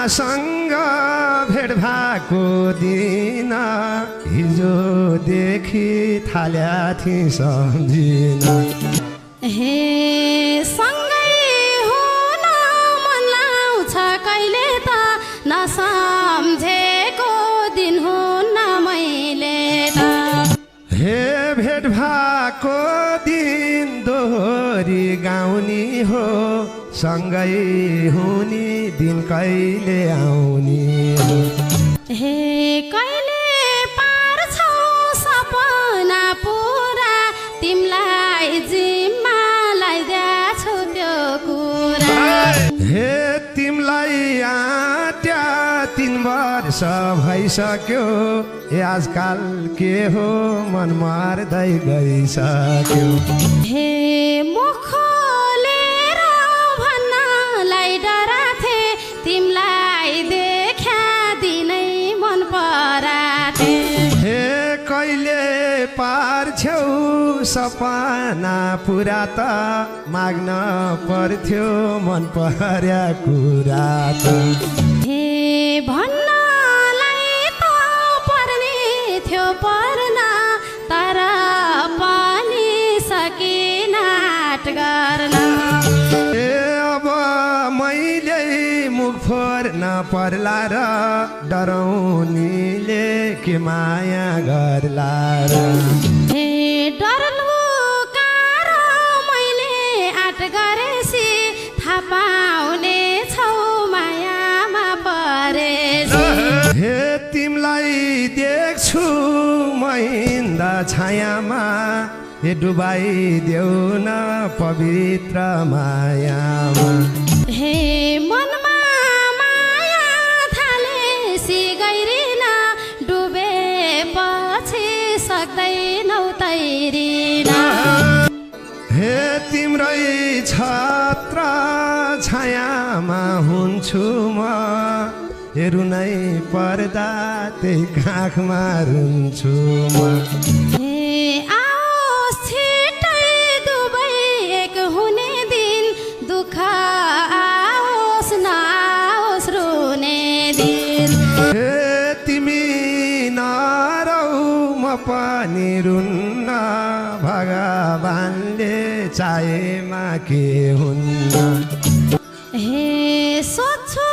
तिमीसँग भेट भएको दिन हिजोदेखि थाल्या थिएँ सम्झिन हे सँगै हुन मन लाउँछ कहिले त नसम्झेको दिन हुन्न मैले त हे भेट भएको दिन दोहोरी गाउने हो सँगै हुने दिन कहिले आउने हो हे कहिले पार्छौ सपना पुरा तिमीलाई जिम्मा लगाइदिएको त्यो कुरा हे तिमीलाई आट्या 3 वर्ष भइसक्यो ए आजकाल के हो मन मार्दै गइसक्यो हे मुख खोलेर भन्नलाई डराथे तिमीलाई देखा दिनै मन पराथे हे कहिले पार्छौ सपना पुरा त माग्न पर्थ्यो मन पर्या कुरा त हे भन्नलाई त पर्ने थियो पर्न तर पनि सकिन आँट गर्न ए अब मैले मुख फोर्न पर्ला र डराउनीले के माया गर्ला र हे डरलुकार मैले आँट गरेसी थाहा पाउने छौ मायामा परेसी हे तिमीलाई देख्छु महिन्दा छायामा हे डुबाइदेऊ न पवित्र मायामा हे मनमा माया थालेसी गइरिन डुबेपछि सक्दैनौ तैरिन हे तिम्रै छत्र छायामा हुन्छु म हेरु नै पर्दा त्यही काखमा रुन्छु म हे आओस् छिटै दुबै एक हुने दिन दुःख आओस् नआओस् रुने दिन हे तिमी नरौ म पनि रुन्न भगवानले चाहेमा के हुन्न हे सोध्छु